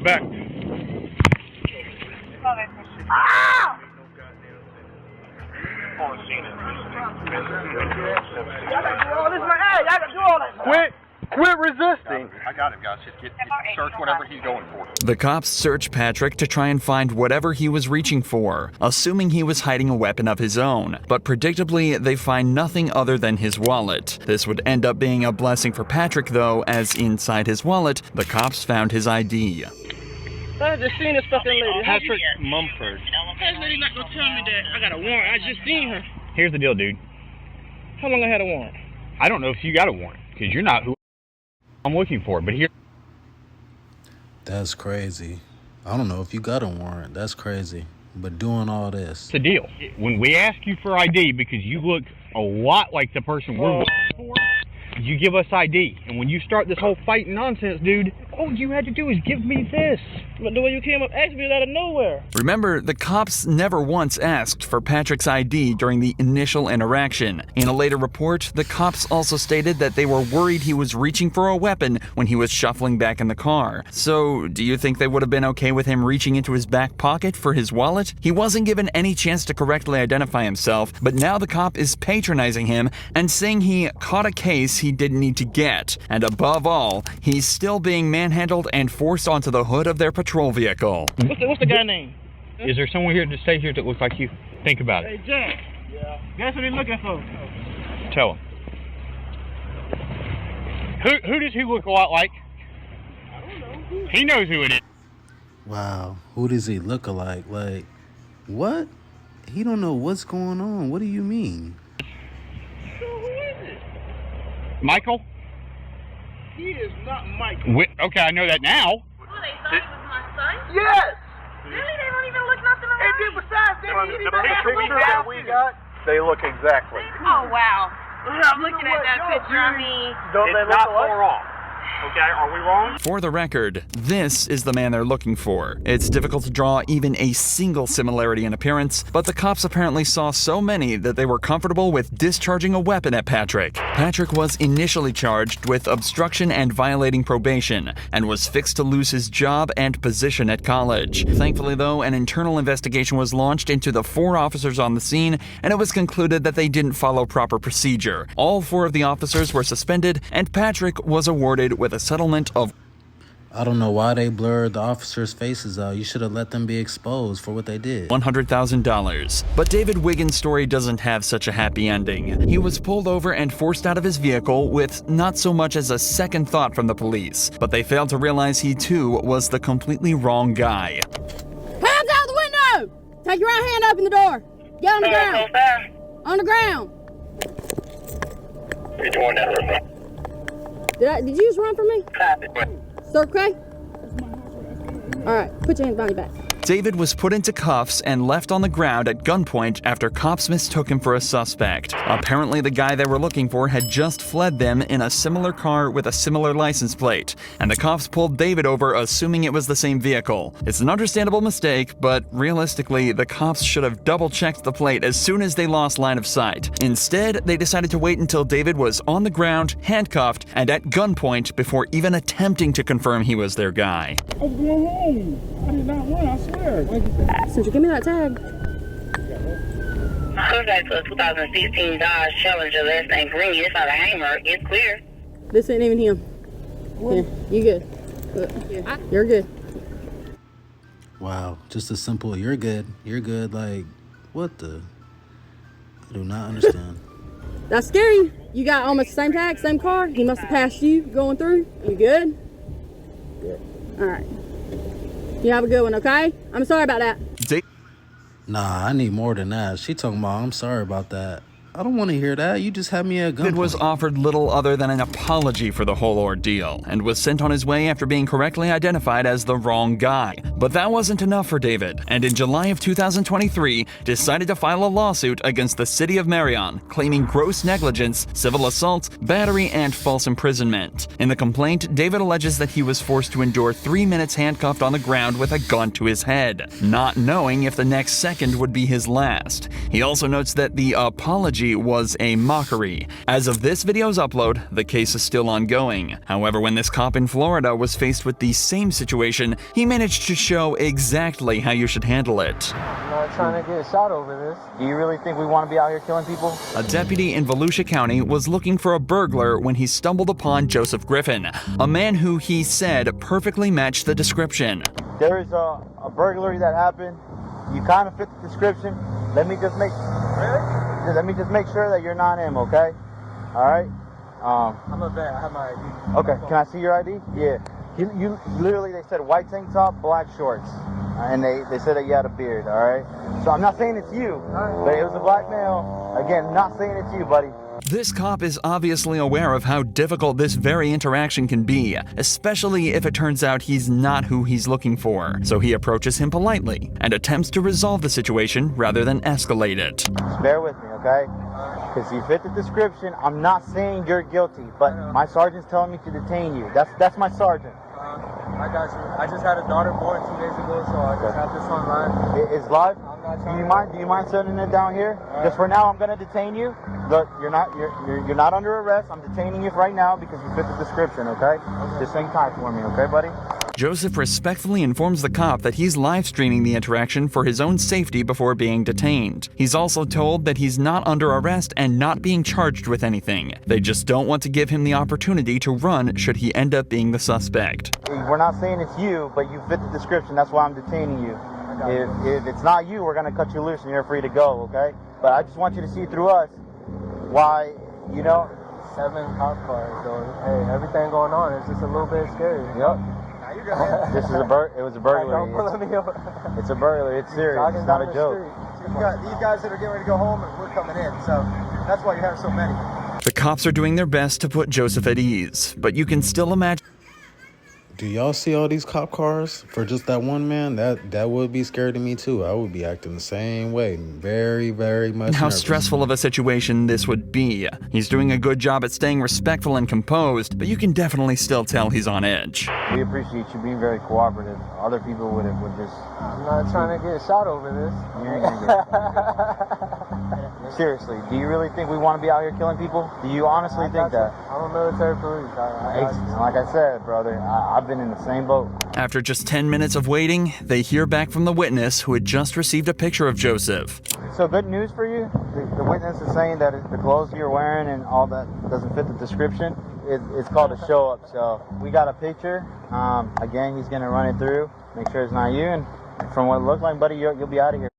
Back. Ah! Quit resisting. I got him, guys. Just search whatever he's going for. The cops searched Patrick to try and find whatever he was reaching for, assuming he was hiding a weapon of his own. But predictably, they find nothing other than his wallet. This would end up being a blessing for Patrick, though, as inside his wallet, the cops found his ID. I just seen this fucking lady. Patrick Mumford. This lady not gonna tell me that I got a warrant. I just seen her. Here's the deal, dude. How long I had a warrant? I don't know if you got a warrant, because you're not who I'm looking for, but here... That's crazy. I don't know if you got a warrant. That's crazy. But doing all this... the deal. When we ask you for ID, because you look a lot like the person we're looking for, you give us ID. And when you start this whole fighting nonsense, dude, all you had to do is give me this. But the way you came up asked me out of nowhere. Remember, the cops never once asked for Patrick's ID during the initial interaction. In a later report, the cops also stated that they were worried he was reaching for a weapon when he was shuffling back in the car. So, do you think they would have been okay with him reaching into his back pocket for his wallet? He wasn't given any chance to correctly identify himself, but now the cop is patronizing him and saying he caught a case he didn't need to get. And above all, he's still being manhandled and forced onto the hood of their patrol vehicle. What's the guy name? Is there someone here to stay here that looks like you? Think about it. Hey, Jack. Yeah. Guess what he's looking for? Tell him. Who does he look a lot like? I don't know. He knows who it is. Wow. Who does he look alike? Like, what? He don't know what's going on. What do you mean? So who is it? Michael? He is not Michael. Okay, I know that now. They thought it was my son? Yes! Really? They don't even look nothing alike? And then besides, they didn't even have a picture that we got, they look exactly. Oh, wow. I'm looking at that picture. I mean... Don't they look not far off. Okay, are we wrong? For the record, this is the man they're looking for. It's difficult to draw even a single similarity in appearance, but the cops apparently saw so many that they were comfortable with discharging a weapon at Patrick. Patrick was initially charged with obstruction and violating probation, and was fixed to lose his job and position at college. Thankfully, though, an internal investigation was launched into the 4 officers on the scene, and it was concluded that they didn't follow proper procedure. All 4 of the officers were suspended, and Patrick was awarded with a settlement of... I don't know why they blurred the officers' faces out. You should have let them be exposed for what they did. $100,000. But David Wiggins' story doesn't have such a happy ending. He was pulled over and forced out of his vehicle with not so much as a second thought from the police. But they failed to realize he too was the completely wrong guy. Hands out the window! Take your right hand, open the door. Get on the ground. On the ground. You're doing that right now. Did you just run from me? Sir, okay? All right, put your hands behind your back. David was put into cuffs and left on the ground at gunpoint after cops mistook him for a suspect. Apparently, the guy they were looking for had just fled them in a similar car with a similar license plate, and the cops pulled David over assuming it was the same vehicle. It's an understandable mistake, but realistically, the cops should have double-checked the plate as soon as they lost line of sight. Instead, they decided to wait until David was on the ground, handcuffed, and at gunpoint before even attempting to confirm he was their guy. I was going home. I did not run, I swear. Since you give me that tag. Hyundai to a 2016 Dodge Challenger, last name Green. It's not a Hammer. It's clear. This ain't even him. Yeah, you good. You're good. Wow. Just a simple, you're good. You're good. Like, what the? I do not understand. That's scary. You got almost the same tag, same car. He must have passed you going through. You good? Good. All right. You have a good one, okay? I'm sorry about that. Nah, I need more than that. She talking about, I'm sorry about that. I don't want to hear that. You just had me at gunpoint. David was offered little other than an apology for the whole ordeal and was sent on his way after being correctly identified as the wrong guy. But that wasn't enough for David, and in July of 2023, decided to file a lawsuit against the city of Marion, claiming gross negligence, civil assault, battery, and false imprisonment. In the complaint, David alleges that he was forced to endure 3 minutes handcuffed on the ground with a gun to his head, not knowing if the next second would be his last. He also notes that the apology was a mockery. As of this video's upload, the case is still ongoing. However, when this cop in Florida was faced with the same situation, he managed to show exactly how you should handle it. I'm not trying to get shot over this. Do you really think we want to be out here killing people? A deputy in Volusia County was looking for a burglar when he stumbled upon Joseph Griffin, a man who he said perfectly matched the description. There is a burglary that happened. You kind of fit the description. Let me just make sure that you're not him, okay? All right. I'm a vet. I have my ID. Okay. Can I see your ID? Yeah. You literally, they said white tank top, black shorts, and they said that you had a beard. All right. So I'm not saying it's you, but it was a black male. Again, not saying it's you, buddy. This cop is obviously aware of how difficult this very interaction can be, especially if it turns out he's not who he's looking for. So he approaches him politely and attempts to resolve the situation rather than escalate it. Just bear with me, okay? Because you fit the description. I'm not saying you're guilty, but my sergeant's telling me to detain you. That's my sergeant. I got you. I just had a daughter born 2 days ago, so I just have this online. It's live? Do you mind setting it down here? Just for now, I'm gonna detain you. Look, you're not under arrest. I'm detaining you right now because you fit the description, okay? Just hang tight for me, okay, buddy? Joseph respectfully informs the cop that he's live streaming the interaction for his own safety before being detained. He's also told that he's not under arrest and not being charged with anything. They just don't want to give him the opportunity to run should he end up being the suspect. We're not saying it's you, but you fit the description. That's why I'm detaining you. If it's not you, we're gonna cut you loose and you're free to go, okay? But I just want you to see through us why, 7 cop cars, so hey, everything going on is just a little bit scary. Yep. This is it was a burglary. It's a burglary. It's serious. It's not a joke. You've got these guys that are getting ready to go home, and we're coming in, so that's why you have so many. The cops are doing their best to put Joseph at ease, but you can still imagine. Do y'all see all these cop cars for just that one man? That would be scary to me too. I would be acting the same way. Very, very much How nervous. stressful of a situation this would be. He's doing a good job at staying respectful and composed, but you can definitely still tell he's on edge. We appreciate you being very cooperative. Other people would just... I'm not trying to get shot over this. You ain't gonna get Seriously, do you really think we want to be out here killing people? Do you honestly think that? I'm a military police. Like I said, brother, I've been in the same boat. After just 10 minutes of waiting, they hear back from the witness who had just received a picture of Joseph. So good news for you. The witness is saying that the clothes you're wearing and all that doesn't fit the description. It's called a show up. So we got a picture. Again, he's gonna run it through, make sure it's not you, and from what it looked like, buddy, you'll be out of here.